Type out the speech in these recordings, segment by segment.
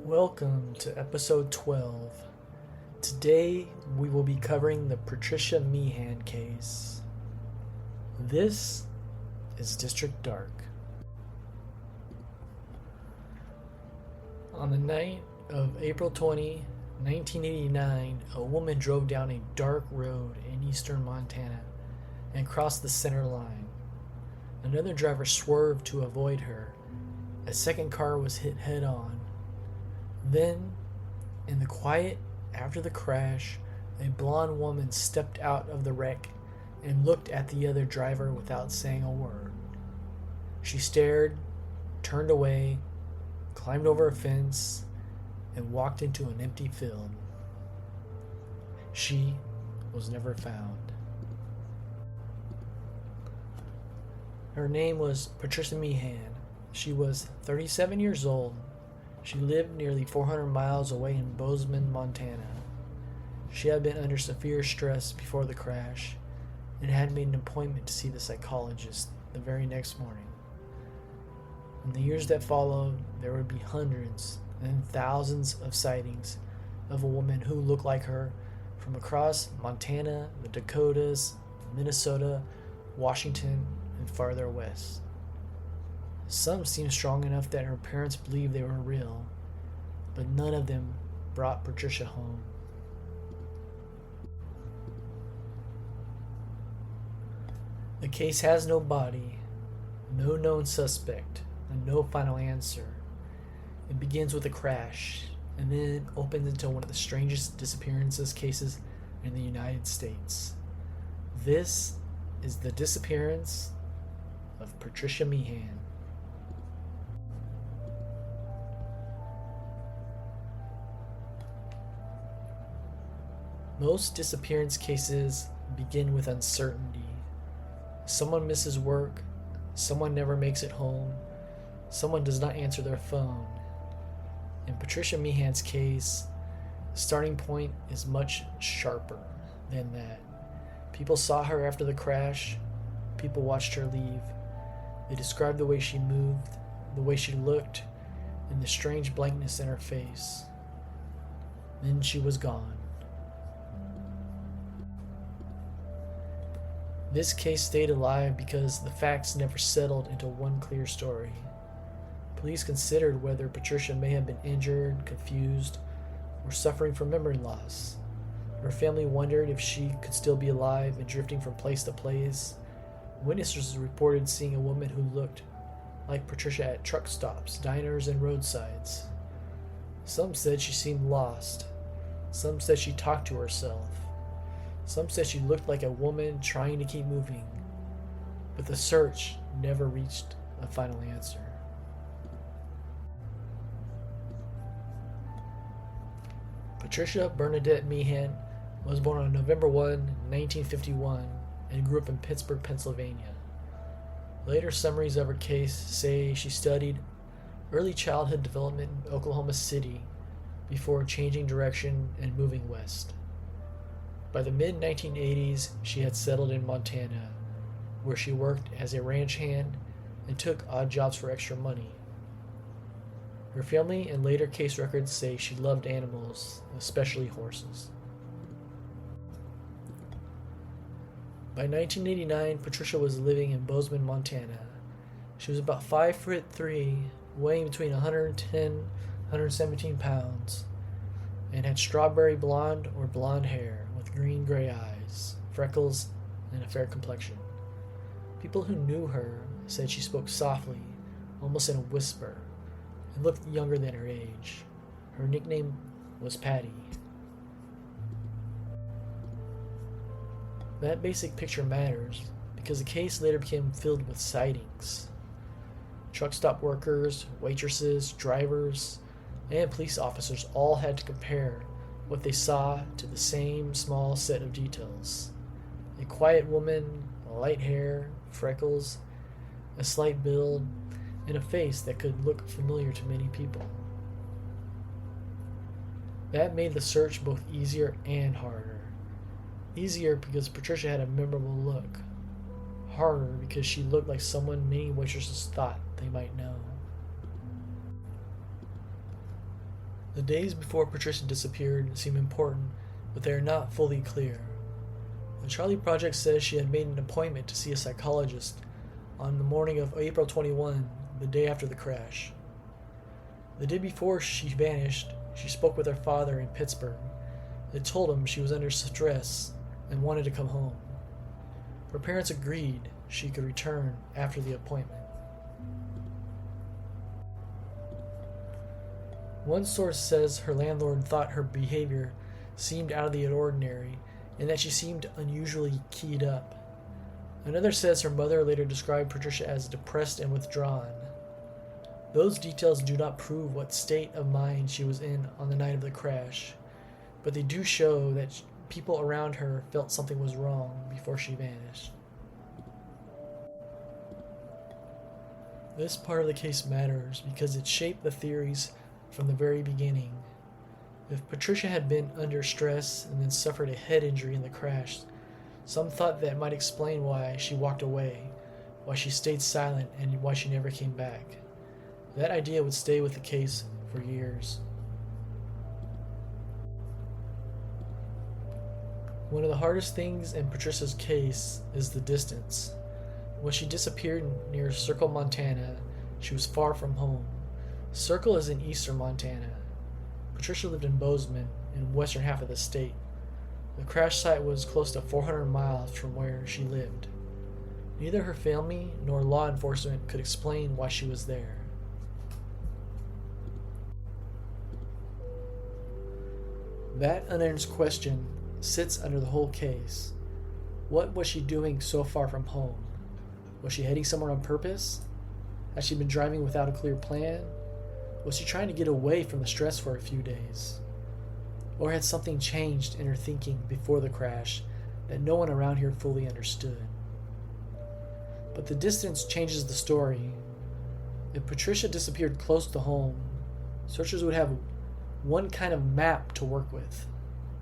Welcome to episode 12. Today we will be covering the Patricia Meehan case. This is District Dark. On the night of April 20, 1989, a woman drove down a dark road in eastern Montana and crossed the center line. Another driver swerved to avoid her. A second car was hit head-on. Then, in the quiet after the crash, a blonde woman stepped out of the wreck and looked at the other driver without saying a word. She stared, turned away, climbed over a fence, and walked into an empty field. She was never found. Her name was Patricia Meehan. She was 37 years old. She lived nearly 400 miles away in Bozeman, Montana. She had been under severe stress before the crash and had made an appointment to see the psychologist the very next morning. In the years that followed, there would be hundreds and thousands of sightings of a woman who looked like her from across Montana, the Dakotas, Minnesota, Washington, and farther west. Some seemed strong enough that her parents believed they were real, but none of them brought Patricia home. The case has no body, no known suspect, and no final answer. It begins with a crash, and then opens into one of the strangest disappearances cases in the United States. This is the disappearance of Patricia Meehan. Most disappearance cases begin with uncertainty. Someone misses work, someone never makes it home, someone does not answer their phone. In Patricia Meehan's case, the starting point is much sharper than that. People saw her after the crash, people watched her leave. They described the way she moved, the way she looked, and the strange blankness in her face. Then she was gone. This case stayed alive because the facts never settled into one clear story. Police considered whether Patricia may have been injured, confused, or suffering from memory loss. Her family wondered if she could still be alive and drifting from place to place. Witnesses reported seeing a woman who looked like Patricia at truck stops, diners, and roadsides. Some said she seemed lost. Some said she talked to herself. Some said she looked like a woman trying to keep moving, but the search never reached a final answer. Patricia Bernadette Meehan was born on November 1, 1951, and grew up in Pittsburgh, Pennsylvania. Later summaries of her case say she studied early childhood development in Oklahoma City before changing direction and moving west. By the mid-1980s, she had settled in Montana, where she worked as a ranch hand and took odd jobs for extra money. Her family and later case records say she loved animals, especially horses. By 1989, Patricia was living in Bozeman, Montana. She was about 5'3", weighing between 110 and 117 pounds, and had strawberry blonde or blonde hair with green-gray eyes, freckles, and a fair complexion. People who knew her said she spoke softly, almost in a whisper, and looked younger than her age. Her nickname was Patty. That basic picture matters because the case later became filled with sightings. Truck stop workers, waitresses, drivers, and police officers all had to compare what they saw to the same small set of details. A quiet woman, light hair, freckles, a slight build, and a face that could look familiar to many people. That made the search both easier and harder. Easier because Patricia had a memorable look. Harder because she looked like someone many waitresses thought they might know. The days before Patricia disappeared seem important, but they are not fully clear. The Charlie Project says she had made an appointment to see a psychologist on the morning of April 21, the day after the crash. The day before she vanished, she spoke with her father in Pittsburgh. They told him she was under stress and wanted to come home. Her parents agreed she could return after the appointment. One source says her landlord thought her behavior seemed out of the ordinary and that she seemed unusually keyed up. Another says her mother later described Patricia as depressed and withdrawn. Those details do not prove what state of mind she was in on the night of the crash, but they do show that people around her felt something was wrong before she vanished. This part of the case matters because it shaped the theories from the very beginning. If Patricia had been under stress and then suffered a head injury in the crash, some thought that might explain why she walked away, why she stayed silent, and why she never came back. That idea would stay with the case for years. One of the hardest things in Patricia's case is the distance. When she disappeared near Circle, Montana, she was far from home. Circle is in eastern Montana. Patricia lived in Bozeman, in the western half of the state. The crash site was close to 400 miles from where she lived. Neither her family nor law enforcement could explain why she was there. That unanswered question sits under the whole case. What was she doing so far from home? Was she heading somewhere on purpose? Had she been driving without a clear plan? Was she trying to get away from the stress for a few days? Or had something changed in her thinking before the crash that no one around here fully understood? But the distance changes the story. If Patricia disappeared close to home, searchers would have one kind of map to work with.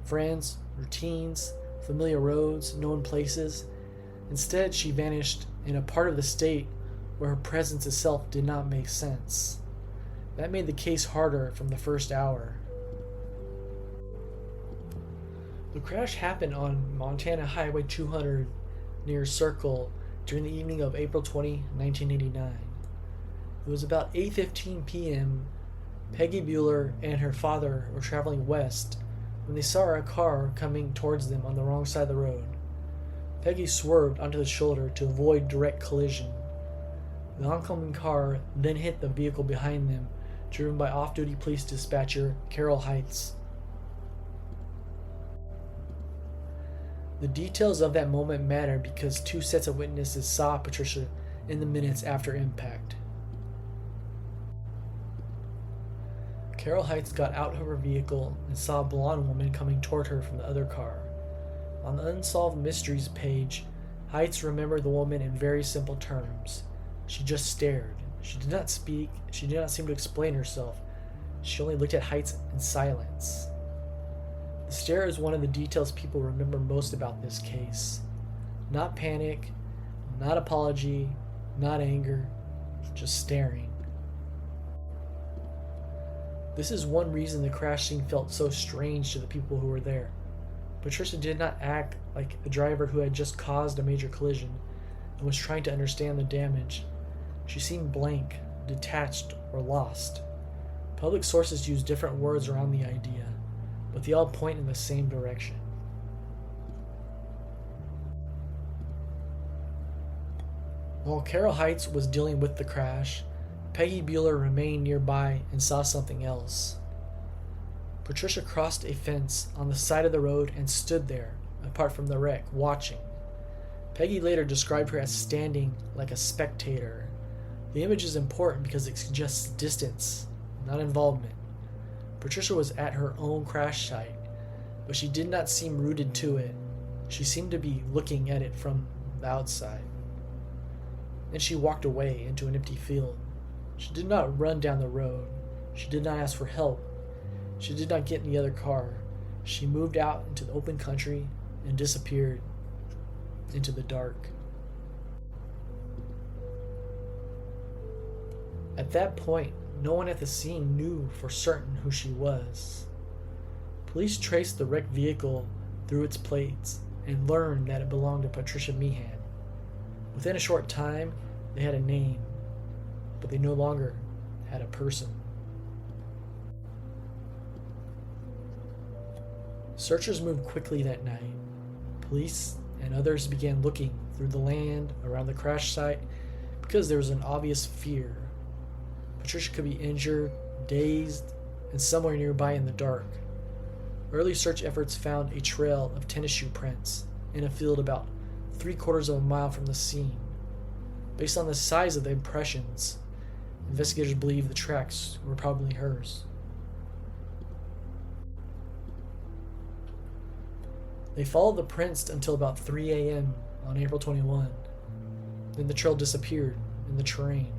Friends, routines, familiar roads, known places. Instead, she vanished in a part of the state where her presence itself did not make sense. That made the case harder from the first hour. The crash happened on Montana Highway 200 near Circle during the evening of April 20, 1989. It was about 8:15 p.m. Peggy Bueller and her father were traveling west when they saw a car coming towards them on the wrong side of the road. Peggy swerved onto the shoulder to avoid direct collision. The oncoming car then hit the vehicle behind them, driven by off-duty police dispatcher Carol Heitz. The details of that moment matter because two sets of witnesses saw Patricia in the minutes after impact. Carol Heitz got out of her vehicle and saw a blonde woman coming toward her from the other car. On the Unsolved Mysteries page, Heitz remembered the woman in very simple terms. She just stared. She did not speak. She did not seem to explain herself. She only looked at Heitz in silence. The stare is one of the details people remember most about this case. Not panic, not apology, not anger, just staring. This is one reason the crash scene felt so strange to the people who were there. Patricia did not act like a driver who had just caused a major collision and was trying to understand the damage. She seemed blank, detached, or lost. Public sources use different words around the idea, but they all point in the same direction. While Carol Heitz was dealing with the crash, Peggy Bueller remained nearby and saw something else. Patricia crossed a fence on the side of the road and stood there, apart from the wreck, watching. Peggy later described her as standing like a spectator. The image is important because it suggests distance, not involvement. Patricia was at her own crash site, but she did not seem rooted to it. She seemed to be looking at it from the outside. Then she walked away into an empty field. She did not run down the road. She did not ask for help. She did not get in the other car. She moved out into the open country and disappeared into the dark. At that point, no one at the scene knew for certain who she was. Police traced the wrecked vehicle through its plates and learned that it belonged to Patricia Meehan. Within a short time, they had a name, but they no longer had a person. Searchers moved quickly that night. Police and others began looking through the land around the crash site because there was an obvious fear. Patricia could be injured, dazed, and somewhere nearby in the dark. Early search efforts found a trail of tennis shoe prints in a field about 3/4 of a mile from the scene. Based on the size of the impressions, investigators believe the tracks were probably hers. They followed the prints until about 3 a.m. on April 21. Then the trail disappeared in the terrain.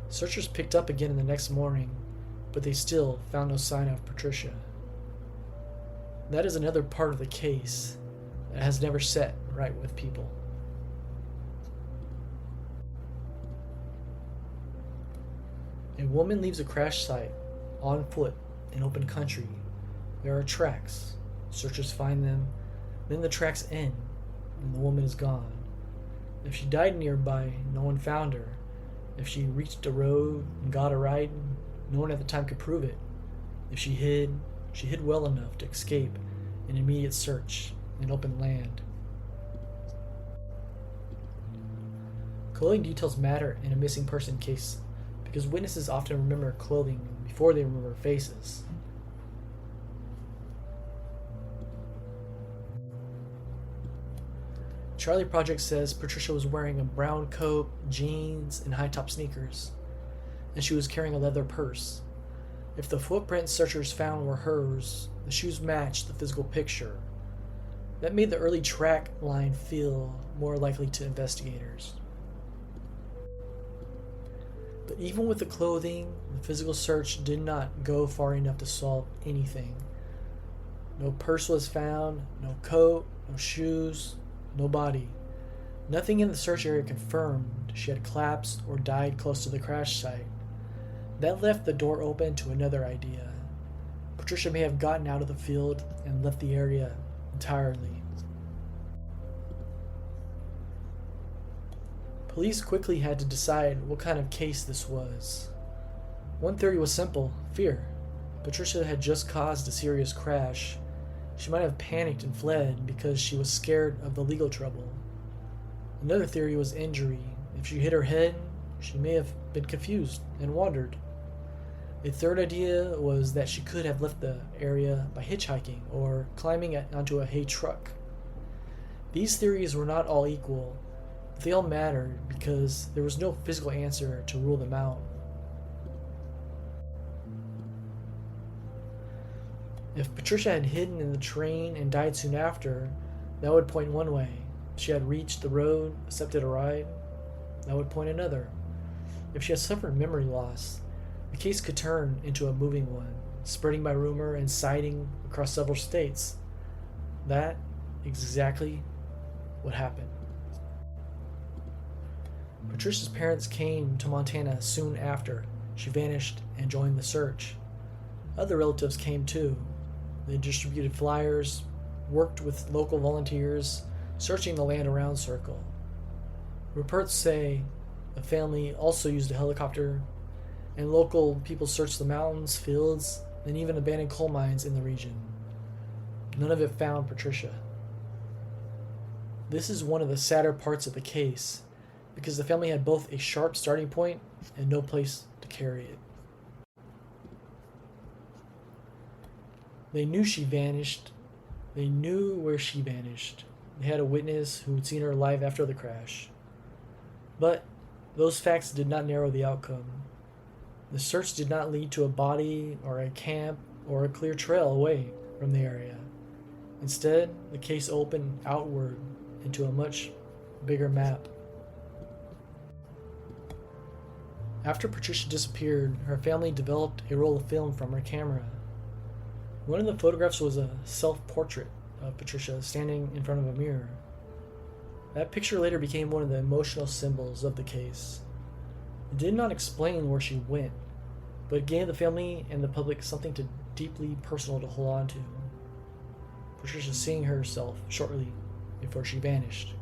Searchers picked up again in the next morning, but they still found no sign of Patricia. That is another part of the case that has never set right with people. A woman leaves a crash site on foot in open country. There are tracks. Searchers find them, then the tracks end, and the woman is gone. If she died nearby, no one found her. If she reached a road and got a ride, no one at the time could prove it. If she hid well enough to escape an immediate search in open land. Clothing details matter in a missing person case because witnesses often remember clothing before they remember faces. Charlie Project says Patricia was wearing a brown coat, jeans, and high-top sneakers, and she was carrying a leather purse. If the footprints searchers found were hers, the shoes matched the physical picture. That made the early track line feel more likely to investigators. But even with the clothing, the physical search did not go far enough to solve anything. No purse was found, no coat, no shoes, no body. Nothing in the search area confirmed she had collapsed or died close to the crash site. That left the door open to another idea. Patricia may have gotten out of the field and left the area entirely. Police quickly had to decide what kind of case this was. One theory was simple: fear. Patricia had just caused a serious crash. She might have panicked and fled because she was scared of the legal trouble. Another theory was injury. If she hit her head, she may have been confused and wandered. A third idea was that she could have left the area by hitchhiking or climbing onto a hay truck. These theories were not all equal, but they all mattered because there was no physical answer to rule them out. If Patricia had hidden in the train and died soon after, that would point one way. If she had reached the road, accepted a ride, that would point another. If she had suffered memory loss, the case could turn into a moving one, spreading by rumor and sighting across several states. That exactly what happened. Patricia's parents came to Montana soon after she vanished and joined the search. Other relatives came too. They distributed flyers, worked with local volunteers, searching the land around Circle. Reports say the family also used a helicopter, and local people searched the mountains, fields, and even abandoned coal mines in the region. None of it found Patricia. This is one of the sadder parts of the case, because the family had both a sharp starting point and no place to carry it. They knew she vanished. They knew where she vanished. They had a witness who had seen her alive after the crash. But those facts did not narrow the outcome. The search did not lead to a body or a camp or a clear trail away from the area. Instead, the case opened outward into a much bigger map. After Patricia disappeared, her family developed a roll of film from her camera. One of the photographs was a self-portrait of Patricia standing in front of a mirror. That picture later became one of the emotional symbols of the case. It did not explain where she went, but it gave the family and the public something deeply personal to hold on to. Patricia seeing herself shortly before she vanished.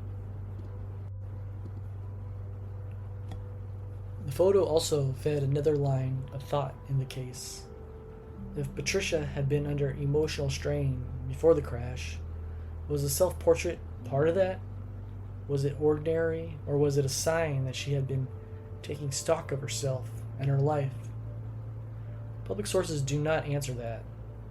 The photo also fed another line of thought in the case. If Patricia had been under emotional strain before the crash, was the self-portrait part of that? Was it ordinary, or was it a sign that she had been taking stock of herself and her life? Public sources do not answer that.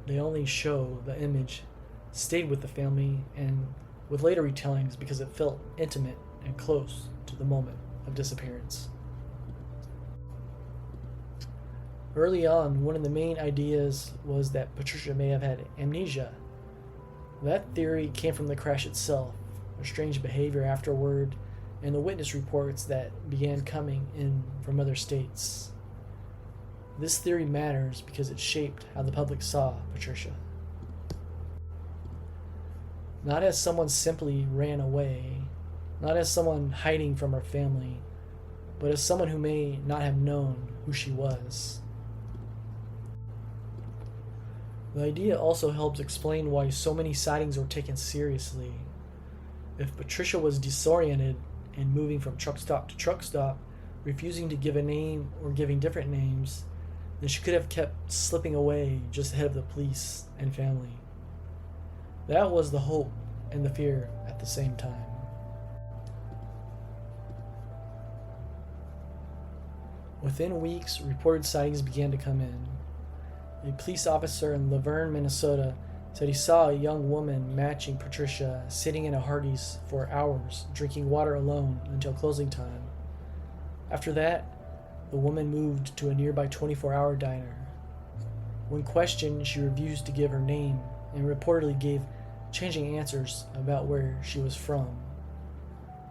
They only show the image stayed with the family and with later retellings because it felt intimate and close to the moment of disappearance. Early on, one of the main ideas was that Patricia may have had amnesia. That theory came from the crash itself, her strange behavior afterward, and the witness reports that began coming in from other states. This theory matters because it shaped how the public saw Patricia. Not as someone simply ran away, not as someone hiding from her family, but as someone who may not have known who she was. The idea also helps explain why so many sightings were taken seriously. If Patricia was disoriented and moving from truck stop to truck stop, refusing to give a name or giving different names, then she could have kept slipping away just ahead of the police and family. That was the hope and the fear at the same time. Within weeks, reported sightings began to come in. A police officer in Laverne, Minnesota, said he saw a young woman matching Patricia sitting in a Hardee's for hours, drinking water alone until closing time. After that, the woman moved to a nearby 24-hour diner. When questioned, she refused to give her name and reportedly gave changing answers about where she was from.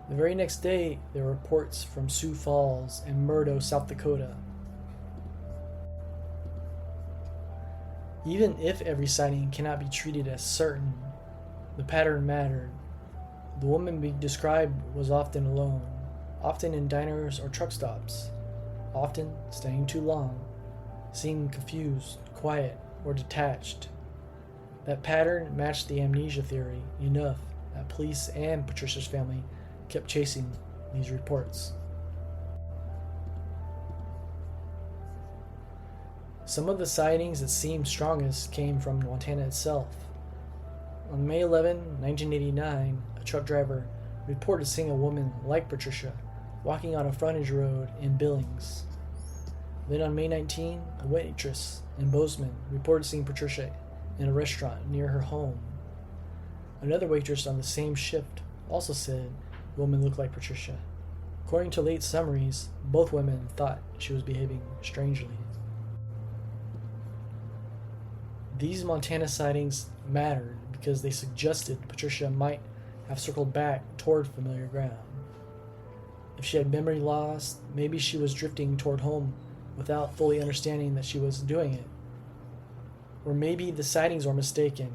The very next day, there were reports from Sioux Falls and Murdo, South Dakota. Even if every sighting cannot be treated as certain, the pattern mattered. The woman being described was often alone, often in diners or truck stops, often staying too long, seeming confused, quiet, or detached. That pattern matched the amnesia theory enough that police and Patricia's family kept chasing these reports. Some of the sightings that seemed strongest came from Montana itself. On May 11, 1989, a truck driver reported seeing a woman like Patricia walking on a frontage road in Billings. Then on May 19, a waitress in Bozeman reported seeing Patricia in a restaurant near her home. Another waitress on the same shift also said the woman looked like Patricia. According to late summaries, both women thought she was behaving strangely. These Montana sightings mattered because they suggested Patricia might have circled back toward familiar ground. If she had memory loss, maybe she was drifting toward home without fully understanding that she was doing it. Or maybe the sightings were mistaken.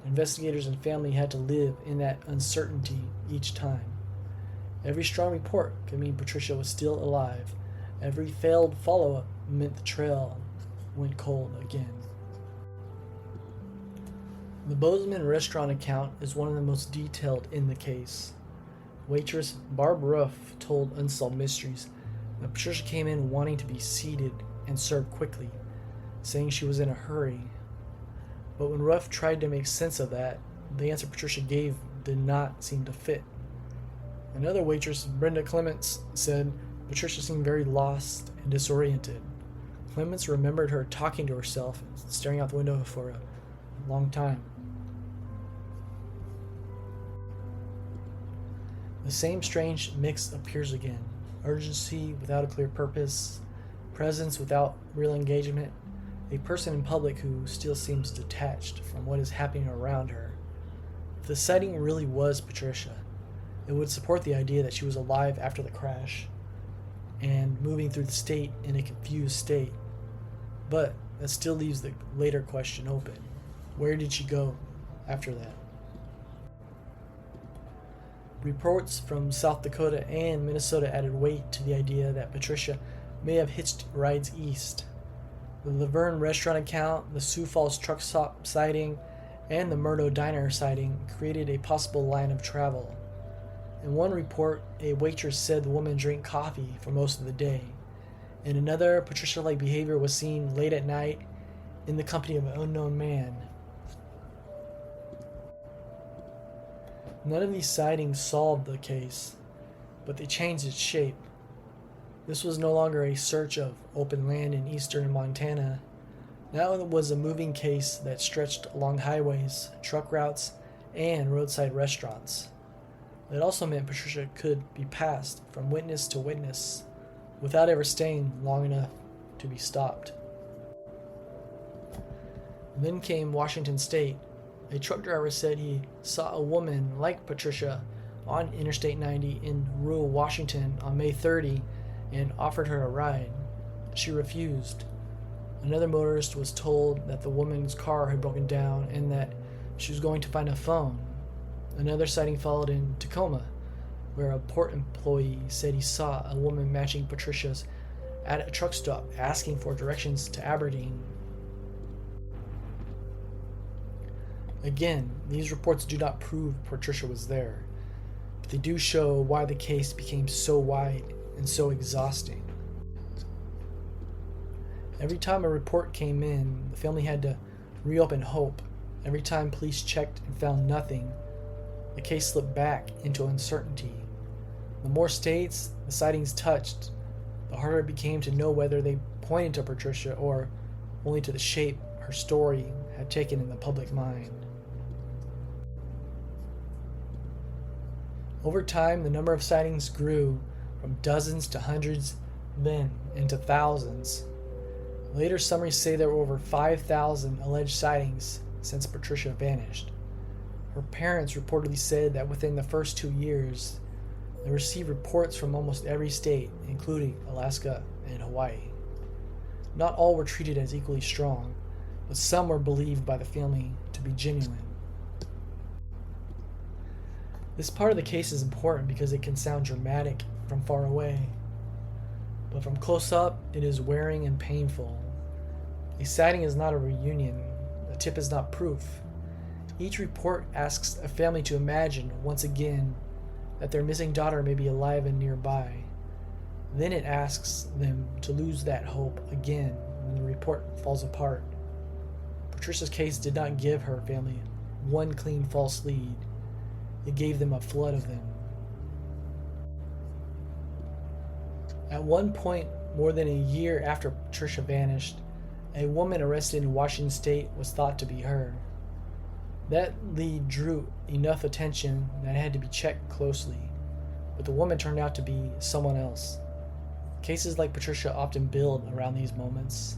Investigators and family had to live in that uncertainty each time. Every strong report could mean Patricia was still alive. Every failed follow-up meant the trail went cold again. The Bozeman restaurant account is one of the most detailed in the case. Waitress Barb Ruff told Unsolved Mysteries that Patricia came in wanting to be seated and served quickly, saying she was in a hurry. But when Ruff tried to make sense of that, the answer Patricia gave did not seem to fit. Another waitress, Brenda Clements, said Patricia seemed very lost and disoriented. Clements remembered her talking to herself and staring out the window for a long time. The same strange mix appears again. Urgency without a clear purpose, presence without real engagement, a person in public who still seems detached from what is happening around her. If the sighting really was Patricia, it would support the idea that she was alive after the crash and moving through the state in a confused state. But that still leaves the later question open. Where did she go after that? Reports from South Dakota and Minnesota added weight to the idea that Patricia may have hitched rides east. The Laverne restaurant account, the Sioux Falls truck stop sighting, and the Murdo Diner sighting created a possible line of travel. In one report, a waitress said the woman drank coffee for most of the day. In another, Patricia-like behavior was seen late at night in the company of an unknown man. None of these sightings solved the case, but they changed its shape. This was no longer a search of open land in eastern Montana. Now it was a moving case that stretched along highways, truck routes, and roadside restaurants. It also meant Patricia could be passed from witness to witness without ever staying long enough to be stopped. And then came Washington State. A truck driver said he saw a woman like Patricia on Interstate 90 in rural Washington on May 30 and offered her a ride. She refused. Another motorist was told that the woman's car had broken down and that she was going to find a phone. Another sighting followed in Tacoma, where a port employee said he saw a woman matching Patricia's at a truck stop asking for directions to Aberdeen. Again, these reports do not prove Patricia was there, but they do show why the case became so wide and so exhausting. Every time a report came in, the family had to reopen hope. Every time police checked and found nothing, the case slipped back into uncertainty. The more states the sightings touched, the harder it became to know whether they pointed to Patricia or only to the shape her story had taken in the public mind. Over time, the number of sightings grew from dozens to hundreds, then into thousands. Later summaries say there were over 5,000 alleged sightings since Patricia vanished. Her parents reportedly said that within the first 2 years, they received reports from almost every state, including Alaska and Hawaii. Not all were treated as equally strong, but some were believed by the family to be genuine. This part of the case is important because it can sound dramatic from far away, but from close up, it is wearing and painful. A sighting is not a reunion. A tip is not proof. Each report asks a family to imagine, once again, that their missing daughter may be alive and nearby. Then it asks them to lose that hope again when the report falls apart. Patricia's case did not give her family one clean false lead. It gave them a flood of them. At one point, more than a year after Patricia vanished, a woman arrested in Washington State was thought to be her. That lead drew enough attention that it had to be checked closely, but the woman turned out to be someone else. Cases like Patricia often build around these moments.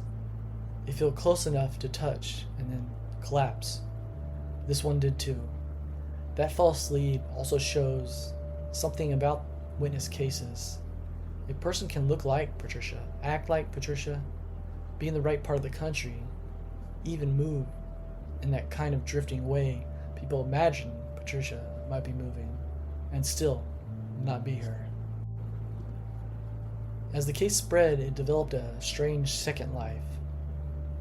They feel close enough to touch and then collapse. This one did too. That false lead also shows something about witness cases. A person can look like Patricia, act like Patricia, be in the right part of the country, even move in that kind of drifting way people imagine Patricia might be moving, and still not be her. As the case spread, it developed a strange second life.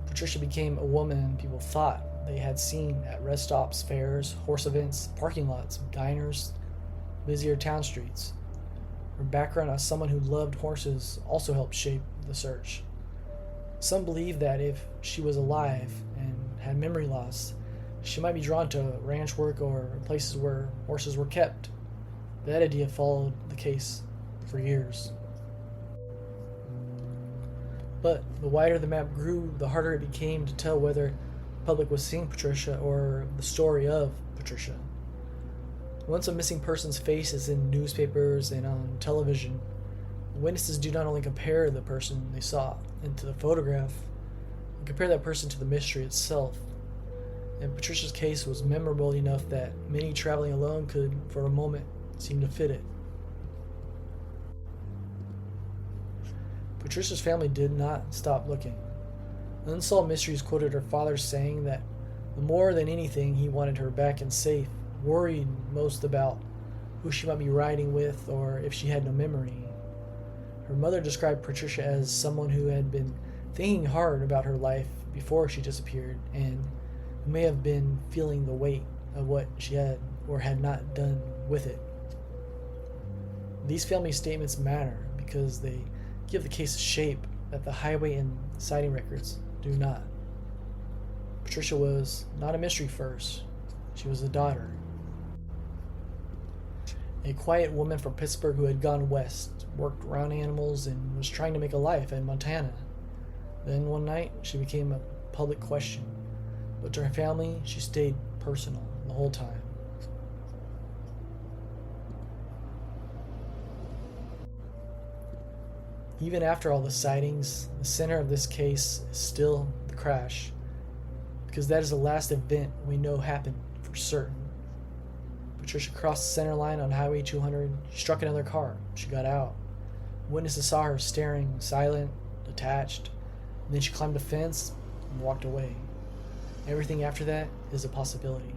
Patricia became a woman people thought they had seen at rest stops, fairs, horse events, parking lots, diners, busier town streets. Her background as someone who loved horses also helped shape the search. Some believe that if she was alive and had memory loss, she might be drawn to ranch work or places where horses were kept. That idea followed the case for years. But the wider the map grew, the harder it became to tell whether the public was seeing Patricia or the story of Patricia. Once a missing person's face is in newspapers and on television, witnesses do not only compare the person they saw into the photograph, and compare that person to the mystery itself. And Patricia's case was memorable enough that many traveling alone could, for a moment, seem to fit it. Patricia's family did not stop looking. Unsolved Mysteries quoted her father saying that more than anything he wanted her back and safe, worried most about who she might be riding with or if she had no memory. Her mother described Patricia as someone who had been thinking hard about her life before she disappeared, and who may have been feeling the weight of what she had or had not done with it. These family statements matter because they give the case a shape that the highway and sighting records do not. Patricia was not a mystery first. She was a daughter. A quiet woman from Pittsburgh who had gone west, worked around animals, and was trying to make a life in Montana. Then one night, she became a public question. But to her family, she stayed personal the whole time. Even after all the sightings, the center of this case is still the crash, because that is the last event we know happened for certain. Patricia crossed the center line on Highway 200, struck another car. She got out. Witnesses saw her staring, silent, detached, and then she climbed a fence and walked away. Everything after that is a possibility.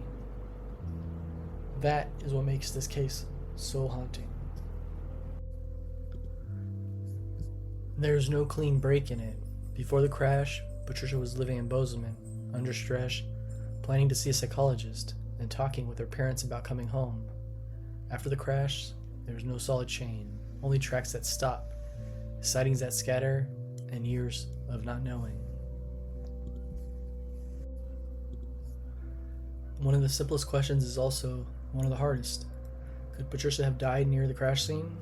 That is what makes this case so haunting. There's no clean break in it. Before the crash, Patricia was living in Bozeman, under stress, planning to see a psychologist, and talking with her parents about coming home. After the crash, there was no solid chain, only tracks that stop, sightings that scatter, and years of not knowing. One of the simplest questions is also one of the hardest. Could Patricia have died near the crash scene?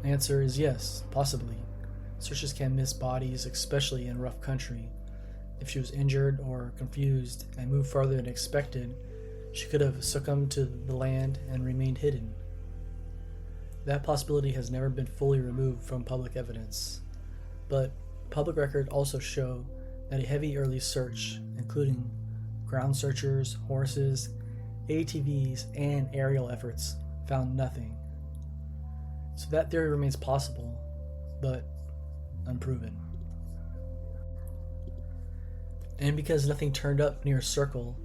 The answer is yes, possibly. Searchers can miss bodies, especially in rough country. If she was injured or confused and moved farther than expected, she could have succumbed to the land and remained hidden. That possibility has never been fully removed from public evidence. But public records also show that a heavy early search, including ground searchers, horses, ATVs, and aerial efforts, found nothing. So that theory remains possible, but unproven. And because nothing turned up near a circle,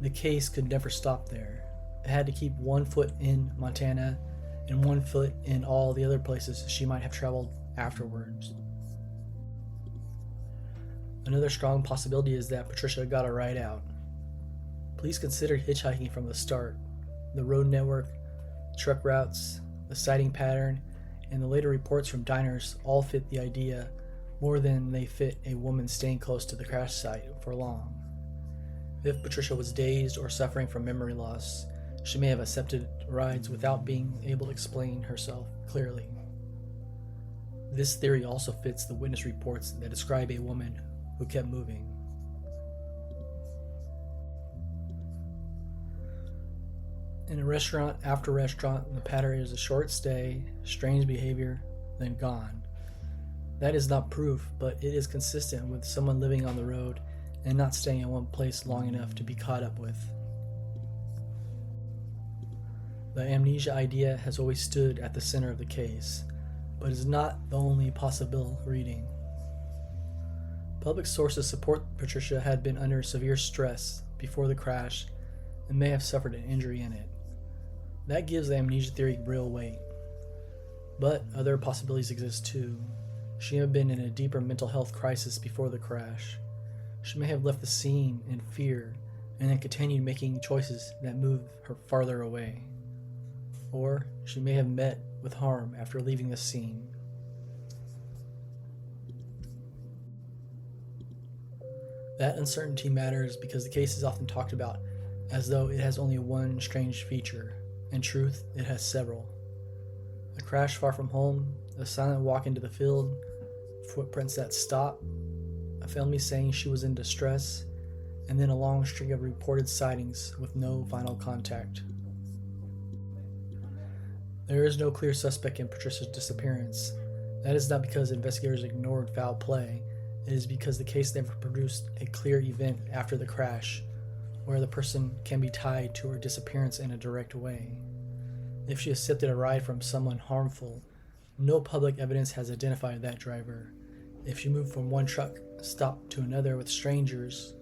the case could never stop there. It had to keep 1 foot in Montana and 1 foot in all the other places she might have traveled afterwards. Another strong possibility is that Patricia got a ride out. Police considered hitchhiking from the start. The road network, truck routes, the sighting pattern, and the later reports from diners all fit the idea more than they fit a woman staying close to the crash site for long. If Patricia was dazed or suffering from memory loss, she may have accepted rides without being able to explain herself clearly. This theory also fits the witness reports that describe a woman who kept moving. In a restaurant after restaurant, the pattern is a short stay, strange behavior, then gone. That is not proof, but it is consistent with someone living on the road and not staying in one place long enough to be caught up with. The amnesia idea has always stood at the center of the case, but is not the only possible reading. Public sources support Patricia had been under severe stress before the crash and may have suffered an injury in it. That gives the amnesia theory real weight. But other possibilities exist too. She may have been in a deeper mental health crisis before the crash. She may have left the scene in fear and then continued making choices that moved her farther away. Or she may have met with harm after leaving the scene. That uncertainty matters because the case is often talked about as though it has only one strange feature. In truth, it has several. A crash far from home, a silent walk into the field, footprints that stop, a family saying she was in distress, and then a long string of reported sightings with no final contact. There is no clear suspect in Patricia's disappearance. That is not because investigators ignored foul play. It is because the case never produced a clear event after the crash, where the person can be tied to her disappearance in a direct way. If she accepted a ride from someone harmful, no public evidence has identified that driver. If she moved from one truck stop to another with strangers,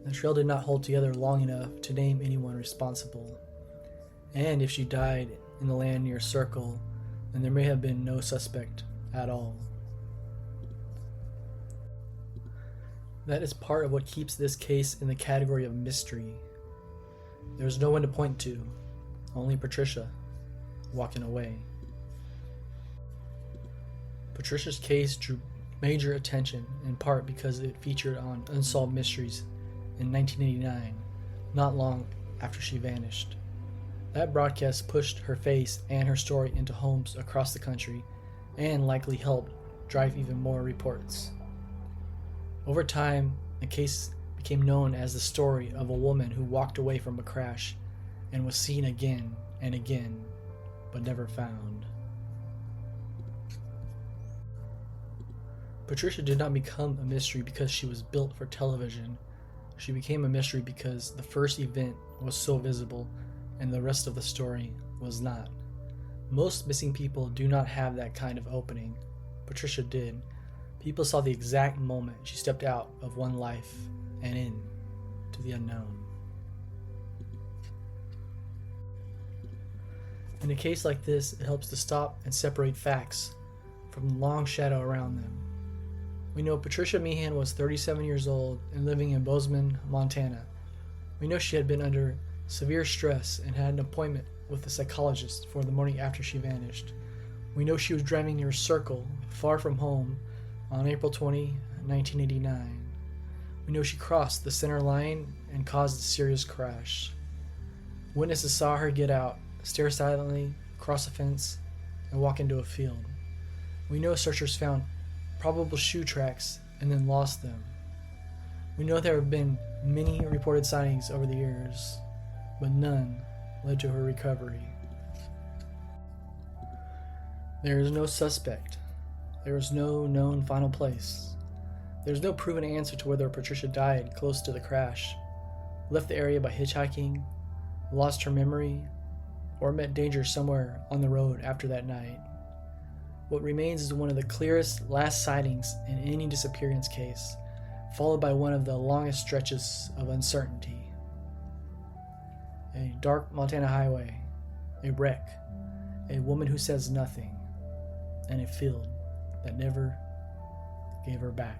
the trail did not hold together long enough to name anyone responsible. And if she died in the land near a circle, then there may have been no suspect at all. That is part of what keeps this case in the category of mystery. There was no one to point to, only Patricia, walking away. Patricia's case drew major attention, in part because it featured on Unsolved Mysteries in 1989, not long after she vanished. That broadcast pushed her face and her story into homes across the country and likely helped drive even more reports. Over time, the case became known as the story of a woman who walked away from a crash and was seen again and again, but never found. Patricia did not become a mystery because she was built for television. She became a mystery because the first event was so visible and the rest of the story was not. Most missing people do not have that kind of opening. Patricia did. People saw the exact moment she stepped out of one life and in to the unknown. In a case like this, it helps to stop and separate facts from the long shadow around them. We know Patricia Meehan was 37 years old and living in Bozeman, Montana. We know she had been under severe stress and had an appointment with a psychologist for the morning after she vanished. We know she was driving near a circle far from home on April 20, 1989. We know she crossed the center line and caused a serious crash. Witnesses saw her get out, stare silently, cross a fence, and walk into a field. We know searchers found probable shoe tracks and then lost them. We know there have been many reported sightings over the years, but none led to her recovery. There is no suspect. There is no known final place. There is no proven answer to whether Patricia died close to the crash, left the area by hitchhiking, lost her memory, or met danger somewhere on the road after that night. What remains is one of the clearest last sightings in any disappearance case, followed by one of the longest stretches of uncertainty. A dark Montana highway, a wreck, a woman who says nothing, and a field that never gave her back.